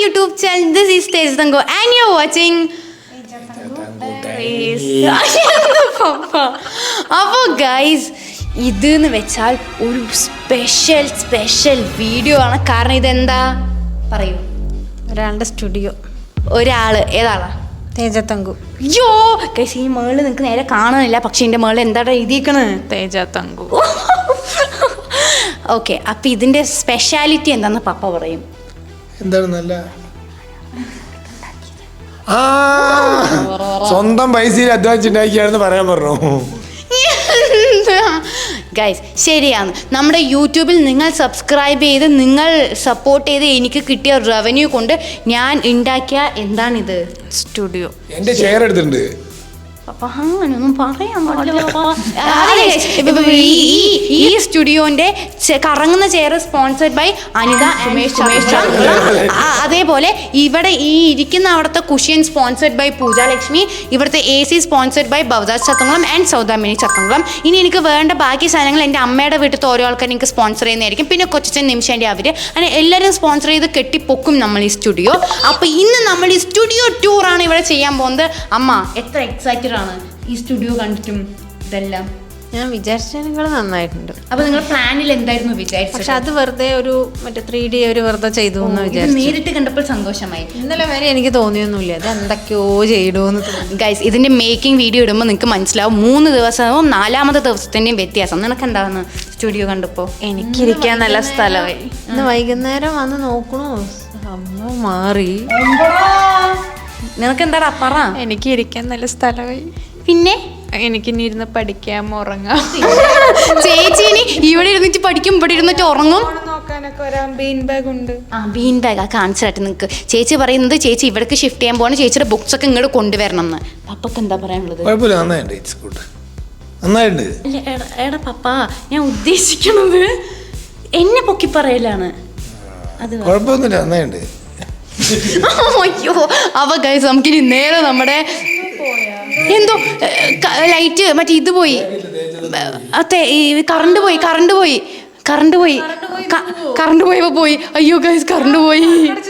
YouTube channel. This is Thejathangu and you're watching അപ്പോൾ guys ഇതെന്ന് വെച്ചാൽ ഒരു സ്പെഷ്യൽ വീഡിയോ ആണ്. കാരണം ഇതെന്താ പറയൂ? ഒരാളുടെ സ്റ്റുഡിയോ. ഒരാള് ഏതാളാ? തേജത്തങ്കു. അയ്യോ ഗൈസ്, ഈ മേളിൽ നിങ്ങൾക്ക് നേരെ കാണാനില്ല, പക്ഷെ എൻ്റെ മേളിൽ എന്താണ് എഴുതിയിരിക്കണേ? തേജത്തങ്കു. ഓക്കെ, അപ്പൊ ഇതിന്റെ സ്പെഷ്യാലിറ്റി എന്താന്ന് പപ്പ പറയും. എന്താണ്? നല്ല സ്വന്തം പൈസയിൽ അധ്വാനിച്ചുണ്ടാക്കിയാണെന്ന് പറയാൻ പറഞ്ഞു. ഗൈസ് ശരിയാണ്, നമ്മുടെ യൂട്യൂബിൽ നിങ്ങൾ സബ്സ്ക്രൈബ് ചെയ്ത് നിങ്ങൾ സപ്പോർട്ട് ചെയ്ത് എനിക്ക് കിട്ടിയ റവന്യൂ കൊണ്ട് ഞാൻ ഉണ്ടാക്കിയ എന്താണിത്? സ്റ്റുഡിയോ. എന്റെ ഷെയർ എടുത്തിട്ടുണ്ട്. ഈ സ്റ്റുഡിയോന്റെ കറങ്ങുന്ന chair sponsored by Anitha Sumesh. അതേപോലെ ഇവിടെ ഈ ഇരിക്കുന്ന അവിടുത്തെ കുഷ്യൻ സ്പോൺസർഡ് ബൈ പൂജാലക്ഷ്മി. ഇവിടുത്തെ AC sponsored by Bhavadas Chathankulam and Saudamini Chathankulam. ഇനി എനിക്ക് വേണ്ട ബാക്കി സാധനങ്ങൾ എൻ്റെ അമ്മയുടെ വീട്ടിലത്തെ ഓരോ ആൾക്കാർ എനിക്ക് സ്പോൺസർ ചെയ്യുന്നതായിരിക്കും. പിന്നെ കൊച്ചൻ നിമിഷേൻ്റെ അവര് അങ്ങനെ എല്ലാവരും സ്പോൺസർ ചെയ്ത് കെട്ടിപ്പൊക്കും നമ്മൾ ഈ സ്റ്റുഡിയോ. അപ്പൊ ഇന്ന് നമ്മൾ ഈ സ്റ്റുഡിയോ ടൂറാണ് ഇവിടെ ചെയ്യാൻ പോകുന്നത്. അമ്മ എത്ര എക്സൈറ്റഡ് ആണ് ഈ സ്റ്റുഡിയോ കണ്ടിട്ടും ഇതെല്ലാം? ഞാൻ വിചാരിച്ചതിനേക്കാൾ നന്നായിട്ടുണ്ട്. അപ്പൊ നിങ്ങൾ പ്ലാനിൽ എന്തായിരുന്നു വിചാരിച്ചത്? പക്ഷെ അത് വെറുതെ ഒരു മറ്റേ 3D ഒരു വെറുതെ ചെയ്തു എന്ന് വിചാരിച്ചു. നേരിട്ട് കണ്ടപ്പോൾ സന്തോഷമായി. ഇന്നലെ വരെ എനിക്ക് തോന്നിയൊന്നുമില്ല അത് എന്തൊക്കെയോ ചെയ്യണമെന്ന് തോന്നി. ഗൈസ് ഇതിന്റെ മേക്കിംഗ് വീഡിയോ ഇടുമ്പോൾ നിങ്ങൾക്ക് മനസ്സിലാവും 3 ദിവസവും 4ാമത്തെ ദിവസത്തിന്റെയും വ്യത്യാസം. നിനക്ക് എന്താണ് സ്റ്റുഡിയോ കണ്ടപ്പോ? എനിക്കിരിക്കാൻ നല്ല സ്ഥലമായി. ഇന്ന് വൈകുന്നേരം വന്ന് നോക്കണോ, സംഭവം മാറി. നിനക്ക് എന്താടാ പറ? എനിക്ക് ഇരിക്കാൻ നല്ല സ്ഥലമായി. പിന്നെ എനിക്കിനി ഇരുന്ന് പഠിക്കാം, ഉറങ്ങാം. ചേച്ചി ഇനി ഇവിടെ ഇരുന്നിട്ട് പഠിക്കും, ഇവിടെ ഇരുന്നിട്ട് ഉറങ്ങും. നോക്കാനൊക്കെ വരാം. ബീൻ ബാഗ് ഉണ്ട്. ബീൻ ബാഗ് കാണിച്ചിട്ട് നിങ്ങൾക്ക് ചേച്ചി പറയുന്നത് ചേച്ചി ഇവിടേക്ക് ഷിഫ്റ്റ് ചെയ്യാൻ പോകണം, ചേച്ചിയുടെ ബുക്സ് ഒക്കെ ഇങ്ങോട്ട് കൊണ്ടുവരണം എന്ന്. പപ്പക്ക് എന്താ പറയാനുള്ളത്? എടാ പപ്പ, ഞാൻ ഉദ്ദേശിക്കണത് എന്നെ പൊക്കി പറയലാണ്. അത് അയ്യോ അവ ഗൈസ്, നമുക്കിനി നേരെ നമ്മുടെ എന്തോ ലൈറ്റ് മറ്റേ ഇത് പോയി, കറണ്ട് പോയപ്പോ പോയി. അയ്യോ ഗൈസ്, കറണ്ട് പോയി.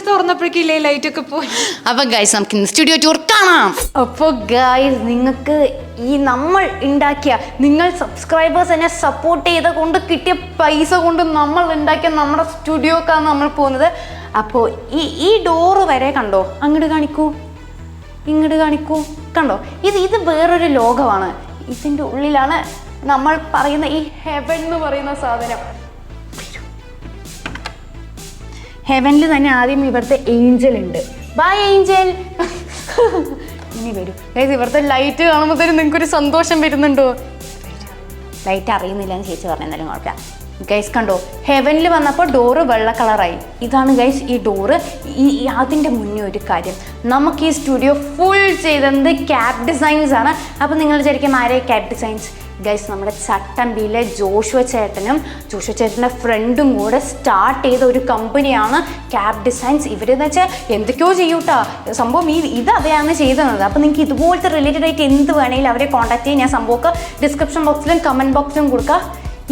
തുറന്നപ്പോഴേക്കില്ലേ ലൈറ്റ് ഒക്കെ പോയി. അപ്പൊ ഗൈസ് നമുക്ക് ഇന്ന് സ്റ്റുഡിയോ ടൂർ കാണാം. അപ്പൊ ഗൈസ് നിങ്ങൾക്ക് ഈ നമ്മൾ ഉണ്ടാക്കിയ, നിങ്ങൾ സബ്സ്ക്രൈബേഴ്സ് എന്നെ സപ്പോർട്ട് ചെയ്ത കൊണ്ട് കിട്ടിയ പൈസ കൊണ്ട് നമ്മൾ ഉണ്ടാക്കിയ നമ്മുടെ സ്റ്റുഡിയോക്കാണ് നമ്മൾ പോകുന്നത്. അപ്പോൾ ഈ ഡോറ് വരെ കണ്ടോ, അങ്ങോട്ട് കാണിക്കൂ, ഇങ്ങോട്ട് കാണിക്കൂ, കണ്ടോ? ഇത് വേറൊരു ലോകമാണ്. ഇതിൻ്റെ ഉള്ളിലാണ് നമ്മൾ പറയുന്ന ഈ ഹെവൻ എന്ന് പറയുന്ന സാധനം. ഹെവനിൽ തന്നെ ആദ്യം ഇവിടുത്തെ ഏഞ്ചൽ ഉണ്ട്. Bye Angel. ഇനി വരൂ ഗൈസ്, ഇവിടുത്തെ ലൈറ്റ് കാണുമ്പോഴത്തേനും നിങ്ങൾക്കൊരു സന്തോഷം വരുന്നുണ്ടോ? ലൈറ്റ് അറിയുന്നില്ല എന്ന് ചേച്ചി പറഞ്ഞാലും കുഴപ്പമില്ല. ഗൈസ് കണ്ടോ, ഹെവനിൽ വന്നപ്പോൾ ഡോറ് വെള്ള കളറായി. ഇതാണ് ഗൈസ് ഈ ഡോറ്. അതിൻ്റെ മുന്നേ ഒരു കാര്യം, നമുക്ക് ഈ സ്റ്റുഡിയോ ഫുൾ ചെയ്തത് ക്യാപ് ഡിസൈൻസ് ആണ്. അപ്പോൾ നിങ്ങൾ വിചാരിക്കും ആരെ ക്യാപ് ഡിസൈൻസ്? ഗൈസ് നമ്മുടെ ചട്ടമ്പിയിലെ ജോഷുവ ചേട്ടൻ്റെ ഫ്രണ്ടും കൂടെ സ്റ്റാർട്ട് ചെയ്ത ഒരു കമ്പനിയാണ് ക്യാപ് ഡിസൈൻസ്. ഇവരെന്ന് വെച്ചാൽ എന്തൊക്കെയോ ചെയ്യൂട്ടാ സംഭവം. ഇത് അവയാണ് ചെയ്തത്. അപ്പോൾ നിങ്ങൾക്ക് ഇതുപോലത്തെ റിലേറ്റഡ് ആയിട്ട് എന്ത് വേണമെങ്കിലും അവരെ കോൺടാക്ട് ചെയ്യാൻ ഞാൻ സംഭവമൊക്കെ ഡിസ്ക്രിപ്ഷൻ ബോക്സിലും കമൻറ്റ് ബോക്സിലും കൊടുക്കുക.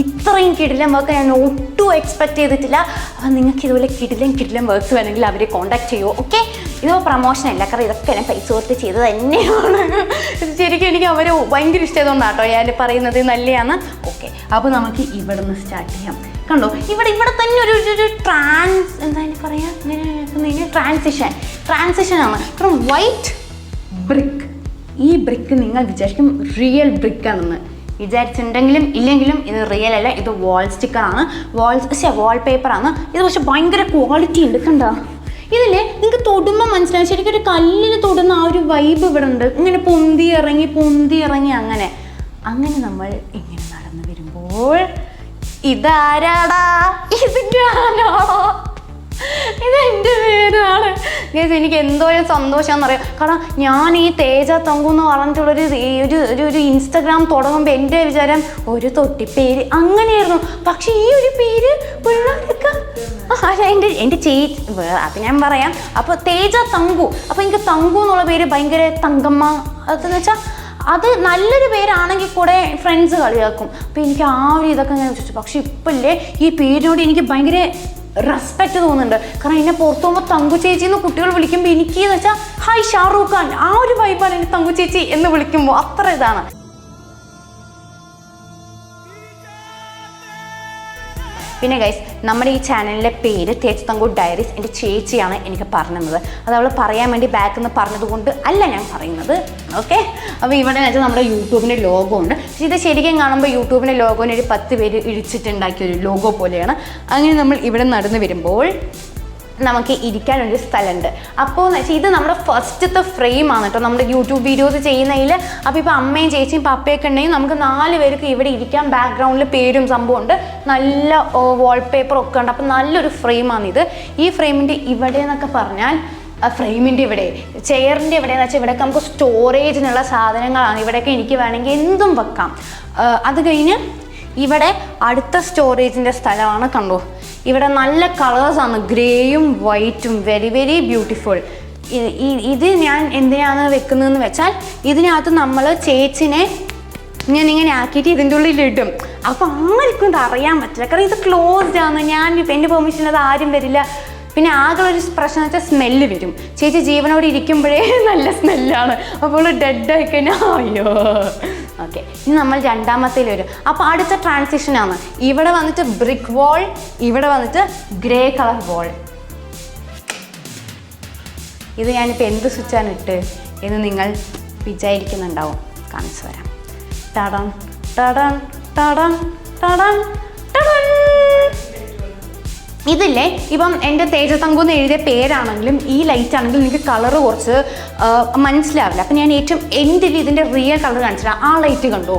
ഇത്രയും കിടിലം വർക്ക് ഞാൻ ഒട്ടും എക്സ്പെക്ട് ചെയ്തിട്ടില്ല. അപ്പം നിങ്ങൾക്ക് ഇതുപോലെ കിടിലം വർക്ക്സ് വേണമെങ്കിൽ അവരെ കോൺടാക്ട് ചെയ്യുമോ? ഓക്കെ, ഇത് പ്രൊമോഷൻ അല്ല, കാരണം ഇതൊക്കെ ഞാൻ പൈസ കൊടുത്ത് ചെയ്തത് തന്നെയാണ്. ശരിക്കും എനിക്ക് അവരെ ഭയങ്കര ഇഷ്ടമായതുകൊണ്ടാണ് കേട്ടോ ഞാൻ പറയുന്നത് നല്ലതാണ്. ഓക്കെ, അപ്പോൾ നമുക്ക് ഇവിടെ നിന്ന് സ്റ്റാർട്ട് ചെയ്യാം. കണ്ടോ, ഇവിടെ തന്നെ ഒരു എന്താ പറയാ, ട്രാൻസിഷനാണ്. കാരണം വൈറ്റ് ബ്രിക്ക്, ഈ ബ്രിക്ക് നിങ്ങൾ വിചാരിക്കും റിയൽ ബ്രിക്കാണെന്ന് വിചാരിച്ചിട്ടുണ്ടെങ്കിലും ഇല്ലെങ്കിലും ഇത് റിയൽ അല്ല. ഇത് വാൾ സ്റ്റിക്കറാണ്, വാൾ പേപ്പറാണ്. ഇത് പക്ഷെ ഭയങ്കര ക്വാളിറ്റി ഉണ്ട്. കണ്ടോ, ഇതില്ലേ നിങ്ങൾക്ക് തൊടുമ്പോൾ മനസ്സിലാവും ശരിക്കും ഒരു കല്ലിൽ തൊടുന്ന ആ ഒരു വൈബ് ഇവിടെ ഉണ്ട്. ഇങ്ങനെ പൊന്തി ഇറങ്ങി അങ്ങനെ നമ്മൾ ഇങ്ങനെ നടന്നു വരുമ്പോൾ ഇതാരാടാ? ഇതിൻ്റെ ആരാ? ഇതെൻ്റെ പേരാണ് ഗൈസ്. എനിക്ക് എന്തോരം സന്തോഷമാണെന്ന് അറിയാം. കാരണം ഞാൻ ഈ തേജത്തങ്കു എന്ന് പറഞ്ഞിട്ടുള്ളൊരു ഒരു ഇൻസ്റ്റഗ്രാം തുടങ്ങുമ്പോൾ എൻ്റെ വിചാരം ഒരു തൊട്ടിപ്പേര് അങ്ങനെയായിരുന്നു. പക്ഷെ ഈ ഒരു പേര് പിള്ളേർക്ക് എൻ്റെ ചേച്ചി, അത് ഞാൻ പറയാം. അപ്പോൾ തേജത്തങ്കു, അപ്പോൾ എനിക്ക് തങ്കു എന്നുള്ള പേര് ഭയങ്കര തങ്കമ്മ, അതെന്ന് വെച്ചാൽ അത് നല്ലൊരു പേരാണെങ്കിൽ കൂടെ ഫ്രണ്ട്സ് കളിയാക്കും. അപ്പോൾ എനിക്ക് ആ ഒരു ഇതൊക്കെ ഞാൻ വിശ്വസിച്ചു. പക്ഷെ ഇപ്പം ഇല്ലേ ഈ പേരിനോട് എനിക്ക് ഭയങ്കര റെസ്പെക്റ്റ് തോന്നുന്നുണ്ട്. കാരണം എന്നെ പുറത്തു പോകുമ്പോൾ തങ്കു ചേച്ചി എന്ന് കുട്ടികൾ വിളിക്കുമ്പോൾ എനിക്ക് എന്ന് വെച്ചാൽ ഹായ് ഷാറൂഖ് ഖാൻ ആ ഒരു വൈബാണ് എനിക്ക് തങ്കു ചേച്ചി എന്ന് വിളിക്കുമ്പോൾ. അത്ര ഇതാണ്. പിന്നെ ഗൈസ്, നമ്മുടെ ഈ ചാനലിൻ്റെ പേര് തേജത്തങ്കു ഡയറീസ് എൻ്റെ ചേച്ചിയാണ് എനിക്ക് പറഞ്ഞത്. അത് അവൾ പറയാൻ വേണ്ടി ബാക്കിൽ നിന്ന് പറഞ്ഞതുകൊണ്ട് അല്ല ഞാൻ പറയുന്നത്. ഓക്കെ, അപ്പോൾ ഇവിടെ വെച്ചാൽ നമ്മുടെ യൂട്യൂബിൻ്റെ ലോഗോ ഉണ്ട്. പക്ഷേ ഇത് ശരിക്കും കാണുമ്പോൾ യൂട്യൂബിൻ്റെ ലോഗോനെ ഒരു 10 പേര് ഇടിച്ചിട്ടുണ്ടാക്കിയ ഒരു ലോഗോ പോലെയാണ്. അങ്ങനെ നമ്മൾ ഇവിടെ നടന്നു വരുമ്പോൾ നമുക്ക് ഇരിക്കാനൊരു സ്ഥലമുണ്ട്. അപ്പോൾ എന്ന് വെച്ചാൽ ഇത് നമ്മുടെ ഫസ്റ്റത്തെ ഫ്രെയിമാണ് കേട്ടോ നമ്മുടെ യൂട്യൂബ് വീഡിയോസ് ചെയ്യുന്നതിൽ. അപ്പോൾ ഇപ്പോൾ അമ്മയും ചേച്ചിയും പപ്പയൊക്കെ ഉണ്ടെങ്കിൽ നമുക്ക് 4 പേർക്ക് ഇവിടെ ഇരിക്കാം. ബാക്ക്ഗ്രൗണ്ടിൽ പേരും സംഭവമുണ്ട്, നല്ല വാൾപേപ്പറൊക്കെ ഉണ്ട്. അപ്പോൾ നല്ലൊരു ഫ്രെയിമാണിത്. ഈ ഫ്രെയിമിൻ്റെ ഇവിടെ എന്നൊക്കെ പറഞ്ഞാൽ ഫ്രെയിമിൻ്റെ ഇവിടെ, ചെയറിൻ്റെ എവിടെയെന്ന് വെച്ചാൽ ഇവിടെയൊക്കെ നമുക്ക് സ്റ്റോറേജിനുള്ള സാധനങ്ങളാണ്. ഇവിടെയൊക്കെ എനിക്ക് വേണമെങ്കിൽ എന്തും വെക്കാം. അത് കഴിഞ്ഞ് ഇവിടെ അടുത്ത സ്റ്റോറേജിൻ്റെ സ്ഥലമാണ്. കണ്ടോ, ഇവിടെ നല്ല കളേഴ്സാണ്, ഗ്രേയും വൈറ്റും, വെരി വെരി ബ്യൂട്ടിഫുൾ. ഇത് ഞാൻ എന്തിനാണ് വെക്കുന്നതെന്ന് വെച്ചാൽ ഇതിനകത്ത് നമ്മൾ ചേച്ചിനെ ഇങ്ങനെ ആക്കിയിട്ട് ഇതിൻ്റെ ഉള്ളിലിടും. അപ്പോൾ ആർക്കും ഇത് അറിയാൻ പറ്റില്ല, കാരണം ഇത് ക്ലോസ്ഡ് ആണ്. എൻ്റെ പെർമിഷൻ അത് ആരും വരില്ല. പിന്നെ ആകെ ഒരു പ്രശ്നം വെച്ചാൽ സ്മെല്ല് വരും. ചേച്ചി ജീവനോട് ഇരിക്കുമ്പോഴേ നല്ല സ്മെല്ലാണ്. അപ്പോൾ ഡെഡായി കഴിഞ്ഞാൽ അയ്യോ. ഓക്കെ, ഇനി നമ്മൾ രണ്ടാമത്തേൽ വരും. അപ്പോൾ അടുത്ത ട്രാൻസിഷനാണ്. ഇവിടെ വന്നിട്ട് ബ്രിക്ക് വാൾ, ഇവിടെ വന്നിട്ട് ഗ്രേ കളർ വാൾ. ഇത് ഞാനിപ്പോൾ എന്ത് സ്വിച്ചാണ് ഇട്ട് എന്ന് നിങ്ങൾ വിചാരിക്കുന്നുണ്ടാവും. കാണിച്ചു തരാം. ടടൺ ടടൺ ടടൺ ടടൺ ടടൺ. ഇതില്ലേ, ഇപ്പം എൻ്റെ തേജത്തങ്കു എന്ന് എഴുതിയ പേരാണെങ്കിലും ഈ ലൈറ്റ് ആണെങ്കിലും എനിക്ക് കളറ് കുറച്ച് മനസ്സിലാവില്ല. അപ്പം ഞാൻ ഏറ്റവും എൻഡിൽ ഇതിൻ്റെ റിയൽ കളർ കാണിച്ചിട്ടാണ്. ആ ലൈറ്റ് കണ്ടോ,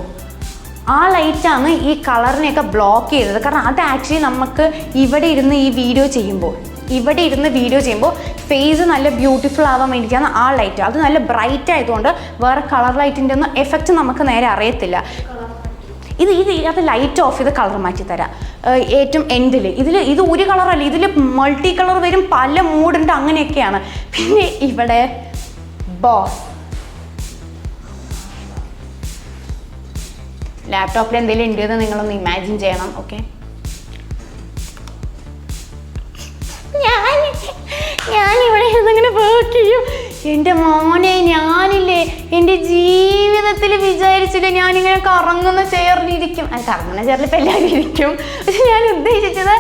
ആ ലൈറ്റാണ് ഈ കളറിനെയൊക്കെ ബ്ലോക്ക് ചെയ്തത്. കാരണം അത് ആക്ച്വലി നമുക്ക് ഇവിടെ ഇരുന്ന് ഈ വീഡിയോ ചെയ്യുമ്പോൾ ഫേസ് നല്ല ബ്യൂട്ടിഫുൾ ആവാൻ വേണ്ടിയിട്ടാണ് ആ ലൈറ്റ്. അത് നല്ല ബ്രൈറ്റ് ആയതുകൊണ്ട് വേറെ കളർ ലൈറ്റിൻ്റെ ഒന്നും എഫക്റ്റ് നമുക്ക് നേരെ അറിയത്തില്ല. അത് ലൈറ്റ് ഓഫ് ചെയ്ത് കളർ മാറ്റി തരാം. ഏറ്റവും എൻഡിൽ ഇത് ഒരു കളറല്ല, ഇതിൽ മൾട്ടി കളർ വരും, പല മൂഡുണ്ട്, അങ്ങനെയൊക്കെയാണ്. പിന്നെ ഇവിടെ ബോസ്. ലാപ്ടോപ്പിൽ എന്തെങ്കിലും ഉണ്ട് എന്ന് നിങ്ങളൊന്ന് ഇമാജിൻ ചെയ്യണം. ഓക്കെ, ഞാനിവിടെ എന്തെങ്കിലും വർക്ക് ചെയ്യും. എൻ്റെ മോനെ, ഞാനില്ലേ എൻ്റെ ജീവിതത്തിൽ വിചാരിച്ചില്ല ഞാനിങ്ങനെ കറങ്ങുന്ന ചെയറിലിരിക്കും. കറങ്ങുന്ന ചെയറിൽ ഇപ്പം എല്ലാവരും ഇരിക്കും. പക്ഷെ ഞാൻ ഉദ്ദേശിച്ചത്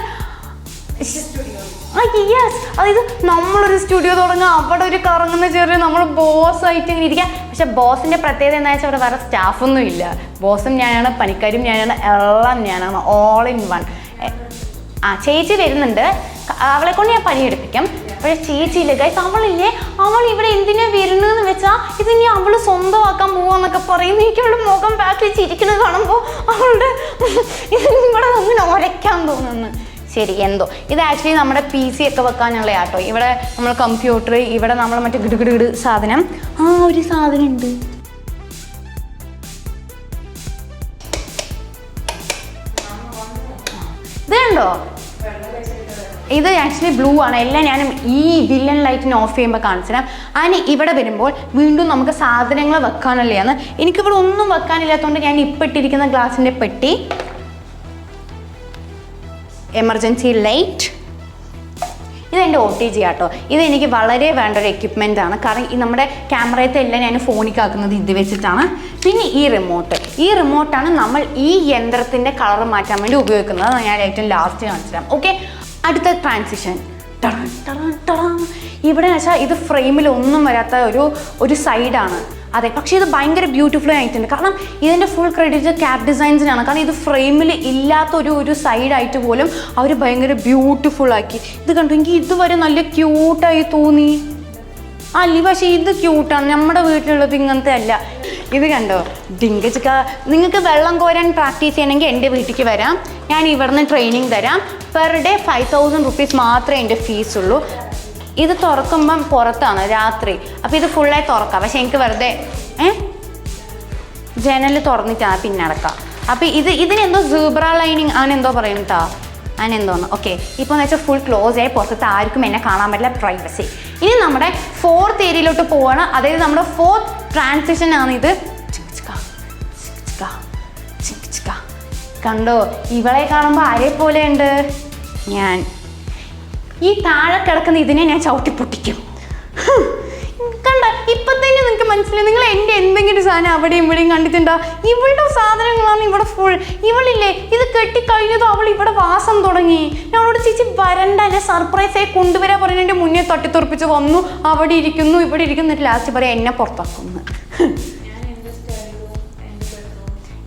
യെസ്, അതായത് നമ്മളൊരു സ്റ്റുഡിയോ തുടങ്ങുക, അവിടെ ഒരു കറങ്ങുന്ന ചെയറിൽ നമ്മൾ ബോസായിട്ട് ഇങ്ങനെ ഇരിക്കാം. പക്ഷെ ബോസിൻ്റെ പ്രത്യേകത എന്താ വെച്ചാൽ അവിടെ വേറെ സ്റ്റാഫൊന്നും ഇല്ല. ബോസും ഞാനാണ്, പണിക്കാരും ഞാനാണ്, എല്ലാം ഞാനാണ്, ഓൾ ഇൻ വൺ. ചേച്ചി വരുന്നുണ്ട്, അവളെ കൊണ്ട് ഞാൻ പണിയെടുപ്പിക്കാം. പക്ഷേ ചേച്ചിയില്ല ഗൈസ്, അവൾ ഇവിടെ എന്തിനാ വരുന്നതെന്ന് വെച്ചാൽ ഇതിനി അവൾ സ്വന്തമാക്കാൻ പോവാന്നൊക്കെ പറയുന്നു. എനിക്ക് അവളുടെ മുഖം ബാക്കിൽ ചിരിക്കുന്നത് കാണുമ്പോൾ അവളുടെ ഇവിടെ അങ്ങനെ ഉരയ്ക്കാൻ തോന്നുന്നു. ശരി, എന്തോ ഇത് ആക്ച്വലി നമ്മുടെ PC ഒക്കെ വെക്കാനുള്ള ആട്ടോ. ഇവിടെ നമ്മൾ കമ്പ്യൂട്ടർ, ഇവിടെ നമ്മൾ മറ്റേ ഗിടുഗിടുകിട് സാധനം, ഒരു സാധനം ഉണ്ട്. ഇത് കണ്ടോ, ഇത് ആക്ച്വലി ബ്ലൂ ആണ്. എല്ലാം ഞാനും ഈ വില്ലൻ ലൈറ്റിന് ഓഫ് ചെയ്യുമ്പോൾ കാണിച്ചു തരാം. അതിന് ഇവിടെ വരുമ്പോൾ വീണ്ടും നമുക്ക് സാധനങ്ങൾ വെക്കാനല്ലേന്ന്. എനിക്കിവിടെ ഒന്നും വെക്കാനില്ലാത്തതുകൊണ്ട് ഞാൻ ഇപ്പം ഇട്ടിരിക്കുന്ന ഗ്ലാസിൻ്റെ പെട്ടി, എമർജൻസി ലൈറ്റ്, ഇതെൻ്റെ OTG ആട്ടോ. ഇതെനിക്ക് വളരെ വേണ്ട ഒരു എക്യുപ്മെൻ്റ് ആണ്. കാരണം ഈ നമ്മുടെ ക്യാമറയത്തെ എല്ലാം ഞാൻ ഫോണിക്കാക്കുന്നത് ഇത് വെച്ചിട്ടാണ്. പിന്നെ ഈ റിമോട്ടാണ് നമ്മൾ ഈ യന്ത്രത്തിൻ്റെ കളർ മാറ്റാൻ വേണ്ടി ഉപയോഗിക്കുന്നത്. അത് ഞാൻ ഏറ്റവും ലാസ്റ്റ് കാണിച്ചു തരാം. ഓക്കെ, അടുത്ത ട്രാൻസിഷൻ. ഇവിടെ വെച്ചാൽ ഇത് ഫ്രെയിമിൽ ഒന്നും വരാത്ത ഒരു സൈഡാണ്. അതെ, പക്ഷേ ഇത് ഭയങ്കര ബ്യൂട്ടിഫുൾ ആയിട്ടുണ്ട്. കാരണം ഇതിൻ്റെ ഫുൾ ക്രെഡിറ്റ് ക്യാപ് ഡിസൈൻസിനാണ്. കാരണം ഇത് ഫ്രെയിമിൽ ഇല്ലാത്ത ഒരു സൈഡായിട്ട് പോലും അവർ ഭയങ്കര ബ്യൂട്ടിഫുൾ ആക്കി. ഇത് കണ്ടു, എനിക്ക് ഇതുവരെ നല്ല ക്യൂട്ടായി തോന്നി. അല്ല, പക്ഷേ ഇത് ക്യൂട്ടാണ്. നമ്മുടെ വീട്ടിലുള്ളത് ഇങ്ങനത്തെ അല്ല. ഇത് കണ്ടോ, ഡിങ്കച്ചിക്ക. നിങ്ങൾക്ക് വെള്ളം കോരാൻ പ്രാക്ടീസ് ചെയ്യണമെങ്കിൽ എൻ്റെ വീട്ടിലേക്ക് വരാം. ഞാൻ ഇവിടുന്ന് ട്രെയിനിങ് തരാം. പെർ ഡേ 5000 rupees മാത്രമേ എൻ്റെ ഫീസുള്ളൂ. ഇത് തുറക്കുമ്പം പുറത്താണ് രാത്രി. അപ്പോൾ ഇത് ഫുള്ളായി തുറക്കാം. പക്ഷെ എനിക്ക് വെറുതെ ജനൽ തുറന്നിട്ടാണ് പിന്നെ അടക്കാം. അപ്പോൾ ഇതിനെന്തോ സീബ്ര ലൈനിങ് അങ്ങനെന്തോ പറയുന്നുട്ടോ, അങ്ങനെന്തോന്ന്. ഓക്കെ, ഇപ്പോൾ എന്ന് വെച്ചാൽ ഫുൾ ക്ലോസ് ആയി, പുറത്ത് ആർക്കും എന്നെ കാണാൻ പറ്റില്ല, പ്രൈവസി. ഇനി നമ്മുടെ 4th ഏരിയയിലോട്ട് പോവാണ്. അതായത് നമ്മുടെ 4th ട്രാൻസിഷൻ ആണ് ഇത്. കണ്ടോ, ഇവളെ കാണുമ്പോൾ ആരെ പോലെ ഉണ്ട്? ഈ താഴെ കിടക്കുന്ന ഇതിനെ ഞാൻ ചവിട്ടി പൊട്ടിക്കും. കണ്ട ഇപ്പൊ തന്നെ നിങ്ങൾക്ക് മനസ്സിലായി. നിങ്ങൾ എൻ്റെ എന്തെങ്കിലും സാധനം അവിടെയും ഇവിടെയും കണ്ടിട്ടുണ്ടോ? ഇവളുടെ സാധനങ്ങളാണ് ഇവിടെ ഫുൾ. ഇവളില്ലേ ഇത് കെട്ടിക്കഴിഞ്ഞതും അവൾ ഇവിടെ വാസം തുടങ്ങി. ഞങ്ങളോട് ചേച്ചി വരണ്ട, എന്നെ സർപ്രൈസായി കൊണ്ടുവരാൻ പറഞ്ഞ എൻ്റെ മുന്നേ തട്ടിത്തെറിപ്പിച്ച് വന്നു. അവിടെ ഇരിക്കുന്നു ഇവിടെ ഇരിക്കുന്നു, എന്നിട്ട് ലാസ്റ്റ് പറയാം എന്നെ പുറത്താക്കുന്നു.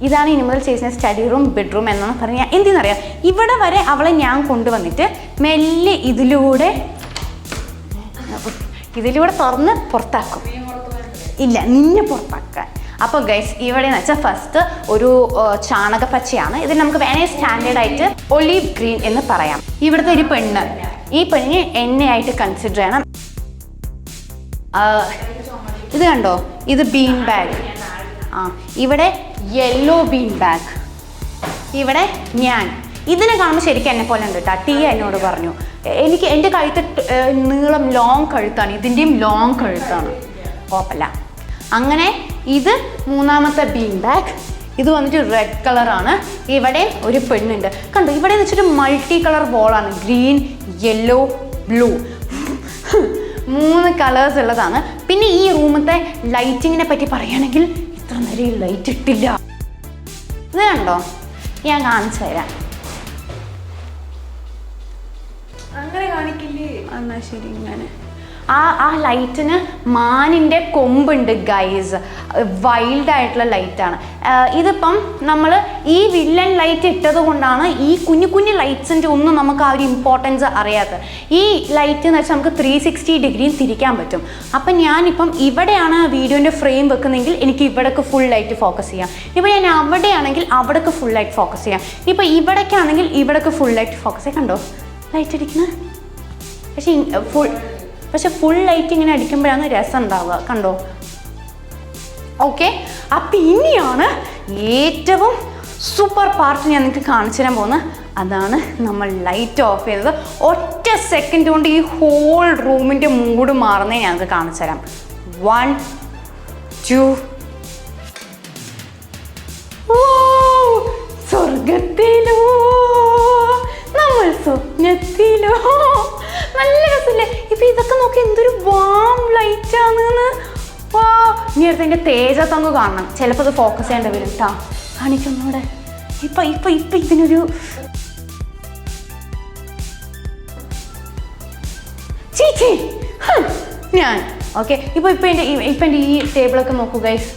ഇതാണ് ഇനി മുതൽ ചേച്ചിൻ്റെ സ്റ്റഡി റൂം ബെഡ്റൂം എന്നാണ് പറഞ്ഞാൽ. എന്തിനറിയാം, ഇവിടെ വരെ അവളെ ഞാൻ കൊണ്ടുവന്നിട്ട് മെല്ലെ ഇതിലൂടെ തുറന്ന് പുറത്താക്കും. ഇല്ല, നിന്നെ പുറത്താക്കാൻ. അപ്പോൾ ഗൈസ് ഇവിടെ എന്ന് വെച്ചാൽ ഫസ്റ്റ് ഒരു ചാണകപ്പച്ചയാണ്. ഇതിൽ നമുക്ക് വേണേൽ സ്റ്റാൻഡേർഡായിട്ട് ഒലീവ് ഗ്രീൻ എന്ന് പറയാം. ഇവിടുത്തെ ഒരു പെണ്ണ്, ഈ പെണ്ണിനെ എന്നെയായിട്ട് കൺസിഡർ ചെയ്യണം. ഇത് കണ്ടോ, ഇത് ബീൻ ബാഗ്. ഇവിടെ യെല്ലോ ബീൻ ബാഗ്. ഇവിടെ ഞാൻ. ഇതിനെ കാണുമ്പോൾ ശരിക്കും എന്നെ പോലെ ഉണ്ട് കേട്ടോ. ടീയ എന്നോട് പറഞ്ഞു, എനിക്ക് എൻ്റെ കഴുത്ത് നീളം ലോങ് കഴുത്താണ്, ഇതിൻ്റെയും ലോങ് കഴുത്താണ്. കുഴപ്പമില്ല. അങ്ങനെ ഇത് മൂന്നാമത്തെ ബീൻ ബാഗ്. ഇത് വന്നിട്ട് റെഡ് കളറാണ്. ഇവിടെ ഒരു പെണ്ണുണ്ട് കണ്ടോ. ഇവിടെ വെച്ചിട്ട് മൾട്ടി കളർ ബോളാണ്, ഗ്രീൻ യെല്ലോ ബ്ലൂ 3 കളേഴ്സ് ഉള്ളതാണ്. പിന്നെ ഈ റൂമത്തെ ലൈറ്റിങ്ങിനെ പറ്റി പറയുകയാണെങ്കിൽ ഇത്ര നേരം ലൈറ്റ് ഇട്ടില്ല. ഇത് കണ്ടോ, ഞാൻ കാണിച്ചു തരാം. അങ്ങനെ കാണിക്കില്ലേ? എന്നാ ശരി. ഇങ്ങനെ ആ ലൈറ്റിന് മാനിൻ്റെ കൊമ്പുണ്ട് ഗൈസ്. വൈൽഡായിട്ടുള്ള ലൈറ്റാണ്. ഇതിപ്പം നമ്മൾ ഈ വില്ലൻ ലൈറ്റ് ഇട്ടത് കൊണ്ടാണ് ഈ കുഞ്ഞു കുഞ്ഞു ലൈറ്റ്സിൻ്റെ ഒന്നും നമുക്ക് ആ ഒരു ഇമ്പോർട്ടൻസ് അറിയാത്തത്. ഈ ലൈറ്റ് എന്ന് വെച്ചാൽ നമുക്ക് 360 ഡിഗ്രിയിൽ തിരിക്കാൻ പറ്റും. അപ്പം ഞാനിപ്പം ഇവിടെയാണ് വീഡിയോൻ്റെ ഫ്രെയിം വെക്കുന്നതെങ്കിൽ എനിക്ക് ഇവിടേക്ക് ഫുൾ ലൈറ്റ് ഫോക്കസ് ചെയ്യാം. ഇപ്പോൾ ഞാൻ അവിടെയാണെങ്കിൽ അവിടേക്ക് ഫുൾ ലൈറ്റ് ഫോക്കസ് ചെയ്യാം. ഇപ്പോൾ ഇവിടേക്കാണെങ്കിൽ ഇവിടേക്ക് ഫുൾ ലൈറ്റ് ഫോക്കസ് ചെയ്യാം. കണ്ടോ ലൈറ്റ് അടിക്കുന്നത്? പക്ഷെ ഫുൾ ലൈറ്റ് ഇങ്ങനെ അടിക്കുമ്പോഴാണ് രസം ഉണ്ടാവുക. കണ്ടോ? ഓക്കെ, അപ്പം ഇനിയാണ് ഏറ്റവും സൂപ്പർ പാർട്ട് ഞാൻ നിങ്ങൾക്ക് കാണിച്ചു തരാൻ പോകുന്നത്. അതാണ് നമ്മൾ ലൈറ്റ് ഓഫ് ചെയ്തത്. ഒറ്റ സെക്കൻഡ് കൊണ്ട് ഈ ഹോൾ റൂമിൻ്റെ മൂഡ് മാറുന്നേ ഞങ്ങൾക്ക് കാണിച്ചു തരാം. 1 2 സ്വർഗത്തിലോ നമ്മൾ സ്വപ്നത്തിലോ. നല്ല രസമില്ലേ? ഇപ്പൊ ഇതൊക്കെ നോക്കി എന്തൊരു വാം ലൈറ്റ് ആണ്. വാ, ഇനി അടുത്ത് എൻ്റെ തേജത്തങ്ങ് കാണണം. ചിലപ്പോൾ അത് ഫോക്കസ് ചെയ്യേണ്ടി വരും കേട്ടോ. കാണിക്കുന്നൂടെ. ഇപ്പൊ ഇപ്പൊ ഇപ്പൊ ഇതിനൊരു ചീച്ചി ഞാൻ. ഓക്കെ, ഇപ്പൊ എൻ്റെ ഈ ടേബിളൊക്കെ നോക്കൂ ഗൈസ്.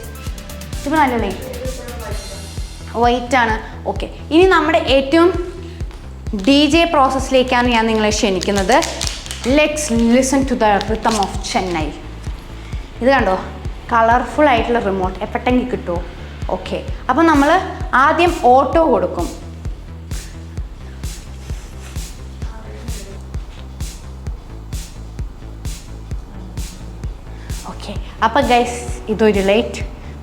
ഇപ്പൊ നല്ല ലൈറ്റ് വൈറ്റ് ആണ്. ഓക്കെ, ഇനി നമ്മുടെ ഏറ്റവും DJ പ്രോസസ്സിലേക്കാണ് ഞാൻ നിങ്ങളെ ക്ഷണിക്കുന്നത്. Let's listen to the rhythm of Chennai. ഇത് കണ്ടോ, കളർഫുൾ ആയിട്ടുള്ള റിമോട്ട് എപ്പോഴെങ്കിൽ കിട്ടുമോ? ഓക്കെ, അപ്പം നമ്മൾ ആദ്യം ഓട്ടോ കൊടുക്കും. ഓക്കെ, അപ്പം ഗൈസ് ഇതൊരു ലൈറ്റ്.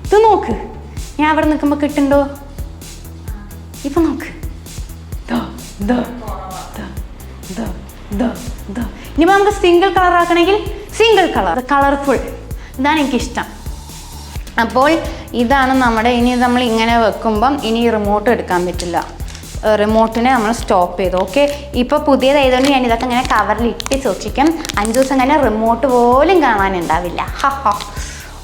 ഇത് നോക്ക്, ഞാൻ അവിടെ നിൽക്കുമ്പോൾ കിട്ടുന്നുണ്ടോ? ഇപ്പം നോക്ക്. ഇനിയിപ്പോൾ നമുക്ക് സിംഗിൾ കളർ ആക്കണമെങ്കിൽ സിംഗിൾ കളർ, കളർഫുൾ. ഇതാണ് എനിക്കിഷ്ടം. അപ്പോൾ ഇതാണ് നമ്മുടെ. ഇനി നമ്മൾ ഇങ്ങനെ വെക്കുമ്പം ഇനി റിമോട്ട് എടുക്കാൻ പറ്റില്ല. റിമോട്ടിനെ നമ്മൾ സ്റ്റോപ്പ് ചെയ്തു. ഓക്കെ, ഇപ്പോൾ പുതിയതായതുകൊണ്ട് ഞാൻ ഇതൊക്കെ ഇങ്ങനെ കവറിൽ ഇട്ട് സൂക്ഷിക്കും. 5 ദിവസം കഴിഞ്ഞാൽ റിമോട്ട് പോലും കാണാനുണ്ടാവില്ല.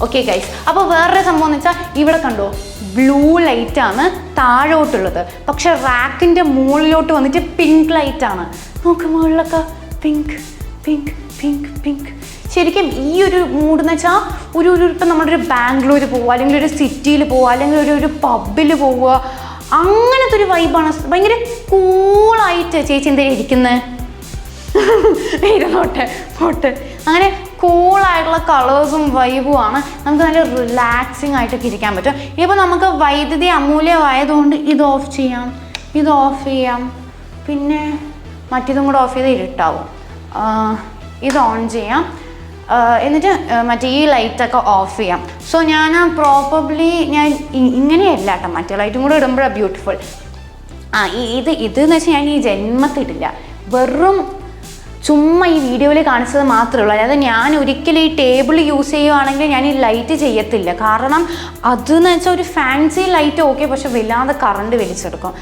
ഓക്കെ ഗൈസ്, അപ്പോൾ വേറൊരു സംഭവം എന്ന് വെച്ചാൽ ഇവിടെ കണ്ടോ ബ്ലൂ ലൈറ്റാണ് താഴോട്ടുള്ളത്. പക്ഷെ റാക്കിൻ്റെ മുകളിലോട്ട് വന്നിട്ട് പിങ്ക് ലൈറ്റാണ്. നോക്ക്, മുകളിലൊക്കെ പിങ്ക് പിങ്ക് പിങ്ക് പിങ്ക്. ശരിക്കും ഈ ഒരു മൂഡ് എന്ന് വെച്ചാൽ ഒരു ഇപ്പം നമ്മളൊരു ബാംഗ്ലൂർ പോവുക, അല്ലെങ്കിൽ ഒരു സിറ്റിയിൽ പോവുക, അല്ലെങ്കിൽ ഒരു പബ്ബിൽ പോവുക, അങ്ങനത്തെ ഒരു വൈബാണ്. ഭയങ്കര കൂളായിട്ട് ചേച്ചി എന്തായാലും ഇരിക്കുന്നത് ഇരുന്നോട്ടെ പോട്ട്. അങ്ങനെ കൂളായിട്ടുള്ള കളേഴ്സും വൈബുമാണ്. നമുക്ക് നല്ല റിലാക്സിങ് ആയിട്ടൊക്കെ ഇരിക്കാൻ പറ്റും. ഇപ്പോൾ നമുക്ക് വൈദ്യുതി അമൂല്യമായതുകൊണ്ട് ഇത് ഓഫ് ചെയ്യാം, ഇത് ഓഫ് ചെയ്യാം, പിന്നെ മറ്റേതും കൂടെ ഓഫ് ചെയ്ത് ഇരുട്ടാവും. ഇത് ഓൺ ചെയ്യാം, എന്നിട്ട് മറ്റേ ഈ ലൈറ്റൊക്കെ ഓഫ് ചെയ്യാം. സോ ഞാൻ പ്രോബബ്ലി ഞാൻ ഇങ്ങനെയല്ല കേട്ടോ, മറ്റേ ലൈറ്റും കൂടെ ഇടുമ്പോഴാണ് ബ്യൂട്ടിഫുൾ. ഇതെന്ന് വെച്ചാൽ ഞാൻ ഈ ജന്മത്തിട്ടില്ല, വെറും ചുമ്മാ ഈ വീഡിയോയിൽ കാണിച്ചത് മാത്രമേ ഉള്ളൂ. അതായത് ഞാൻ ഒരിക്കലും ഈ ടേബിൾ യൂസ് ചെയ്യുവാണെങ്കിൽ ഞാൻ ഈ ലൈറ്റ് ചെയ്യത്തില്ല. കാരണം അതെന്ന് വെച്ചാൽ ഒരു ഫാൻസി ലൈറ്റ് ഓക്കെ, പക്ഷെ വല്ലാതെ കറണ്ട് വലിച്ചെടുക്കും.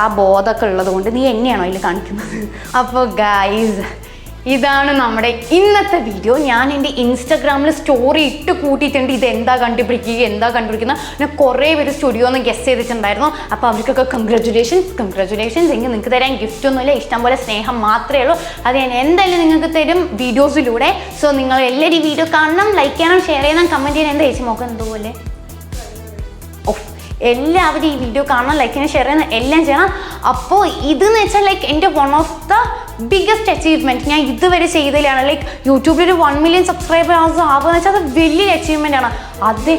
ആ ബോധമൊക്കെ ഉള്ളത് കൊണ്ട്. നീ എന്നെയാണോ ഇതിൽ കാണിക്കുന്നത്? അപ്പോൾ ഗൈസ് ഇതാണ് നമ്മുടെ ഇന്നത്തെ വീഡിയോ. ഞാൻ എൻ്റെ ഇൻസ്റ്റാഗ്രാമിൽ സ്റ്റോറി ഇട്ട് കൂട്ടിയിട്ടുണ്ട്, ഇത് എന്താ കണ്ടുപിടിക്കുന്ന. ഞാൻ കുറേ പേര് സ്റ്റുഡിയോ ഒന്ന് ഗെസ് ചെയ്തിട്ടുണ്ടായിരുന്നു. അപ്പോൾ അവർക്കൊക്കെ കൺഗ്രാജുലേഷൻസ്. എങ്കിൽ നിങ്ങൾക്ക് തരാൻ ഗിഫ്റ്റ് ഒന്നുമില്ല, ഇഷ്ടംപോലെ സ്നേഹം മാത്രമേ ഉള്ളൂ. അത് ഞാൻ എന്തായാലും നിങ്ങൾക്ക് തരും വീഡിയോസിലൂടെ. സോ നിങ്ങൾ എല്ലാവരും ഈ വീഡിയോ കാണണം, ലൈക്ക് ചെയ്യണം, ഷെയർ ചെയ്യണം, കമൻറ്റ് ചെയ്യണം. എന്താ ചേച്ചി നോക്കാൻ എന്തോപോലെ എല്ലാവരും ഈ വീഡിയോ കാണണം, ലൈക്ക് ചെയ്യണം, ഷെയർ ചെയ്യണം, എല്ലാം ചെയ്യണം. അപ്പോൾ ഇതെന്ന് വെച്ചാൽ ലൈക്ക് എൻ്റെ one of the biggest achievement ഞാൻ ഇതുവരെ ചെയ്തതിലാണ്. ലൈക്ക് യൂട്യൂബിൽ ഒരു 1 million സബ്സ്ക്രൈബേഴ്സ് ആവുക എന്ന് വെച്ചാൽ അത് വലിയൊരു അച്ചീവ്മെൻ്റ് ആണ്. അത്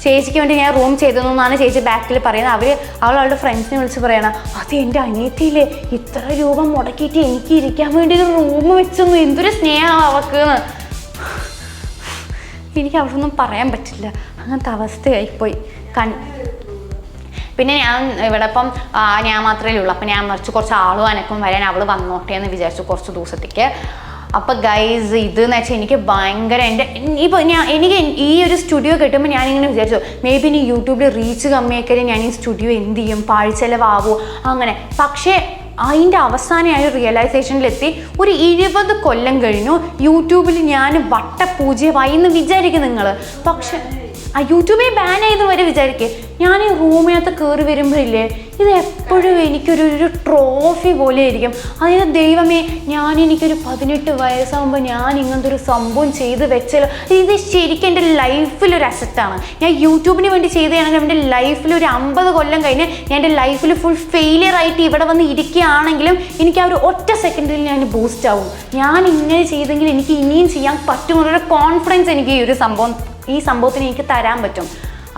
ചേച്ചിക്ക് വേണ്ടി ഞാൻ റൂം ചെയ്തതെന്നാണ് ചേച്ചി ബാക്കിൽ പറയുന്നത്. അവളുടെ ഫ്രണ്ട്സിനെ വിളിച്ച് പറയണം, അത് എൻ്റെ അനിയത്തിയില്ലേ ഇത്ര രൂപ മുടക്കിയിട്ട് എനിക്ക് ഇരിക്കാൻ വേണ്ടി ഒരു റൂം വെച്ചൊന്നും, എന്തൊരു സ്നേഹമാണ് അവൾക്ക്. എനിക്ക് അവിടൊന്നും പറയാൻ പറ്റില്ല, അങ്ങനത്തെ അവസ്ഥയായിപ്പോയി. പിന്നെ ഞാൻ ഇവിടെ ഇപ്പം ഞാൻ മാത്രമേ ഉള്ളൂ. അപ്പം ഞാൻ കുറച്ച് ആളും അനക്കും വരാൻ അവൾ വന്നോട്ടെ എന്ന് വിചാരിച്ചു കുറച്ച് ദിവസത്തേക്ക്. അപ്പോൾ ഗൈസ് ഇതെന്ന് വെച്ചാൽ എനിക്ക് ഭയങ്കര ഇപ്പോൾ എനിക്ക് ഈ ഒരു സ്റ്റുഡിയോ കിട്ടുമ്പോൾ ഞാനിങ്ങനെ വിചാരിച്ചു മേ ബി ഇനി യൂട്യൂബിൽ റീച്ച് കമ്മിയാക്കിയാൽ ഞാൻ ഈ സ്റ്റുഡിയോ എന്ത് ചെയ്യും, പാഴ്ചെലവാകുമോ അങ്ങനെ. പക്ഷേ അതിൻ്റെ അവസാനമായ റിയലൈസേഷനിലെത്തി. ഒരു 20 കൊല്ലം കഴിഞ്ഞു യൂട്യൂബിൽ ഞാൻ വട്ടപൂജ്യമായി എന്ന് വിചാരിക്കും നിങ്ങൾ. പക്ഷെ യൂട്യൂബിൽ ബാൻ ചെയ്ത് വരെ വിചാരിക്കുക. ഞാൻ ഈ റൂമിനകത്ത് കയറി വരുമ്പോഴില്ലേ ഇത് എപ്പോഴും എനിക്കൊരു ട്രോഫി പോലെ ആയിരിക്കും. അതായത് ദൈവമേ, എനിക്കൊരു 18 വയസ്സാകുമ്പോൾ ഞാൻ ഇങ്ങനത്തെ ഒരു സംഭവം ചെയ്ത് വെച്ചാലോ. ഇത് ശരിക്കും എൻ്റെ ലൈഫിലൊരു അസറ്റാണ്. ഞാൻ യൂട്യൂബിന് വേണ്ടി ചെയ്തതാണെങ്കിൽ എൻ്റെ ലൈഫിൽ ഒരു 50 കൊല്ലം കഴിഞ്ഞ് ഞാൻ എൻ്റെ ലൈഫിൽ ഫുൾ ഫെയിലിയർ ആയിട്ട് ഇവിടെ വന്ന് ഇരിക്കുകയാണെങ്കിലും എനിക്ക് ആ ഒരു ഒറ്റ സെക്കൻഡിൽ ഞാൻ ബൂസ്റ്റ് ആവും. ഞാൻ ഇങ്ങനെ ചെയ്തെങ്കിൽ എനിക്ക് ഇനിയും ചെയ്യാൻ പറ്റുമെന്നൊരു കോൺഫിഡൻസ് എനിക്ക് ഈ സംഭവത്തിന് എനിക്ക് തരാൻ പറ്റും.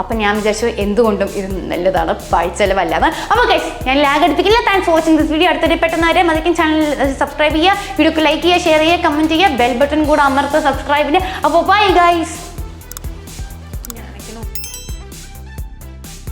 അപ്പം ഞാൻ വിചാരിച്ചു എന്തുകൊണ്ടും ഇത് നല്ലതാണ്, പാഴ്ചെലവല്ലാതെ. അപ്പോൾ ഗൈസ് ഞാൻ ലാഗ് അടുപ്പിക്കില്ല. Thanks for watching this video. അടുത്തൊരു പെട്ടെന്ന് വരെ മതിക്കും ചാനൽ സബ്സ്ക്രൈബ് ചെയ്യുക, വീഡിയോക്ക് ലൈക്ക് ചെയ്യുക, ഷെയർ ചെയ്യുക, കമൻറ്റ് ചെയ്യുക, ബെൽ ബട്ടൺ കൂടെ അമർത്തുക സബ്സ്ക്രൈബിന്. അപ്പോൾ ബൈ ഗൈസ്.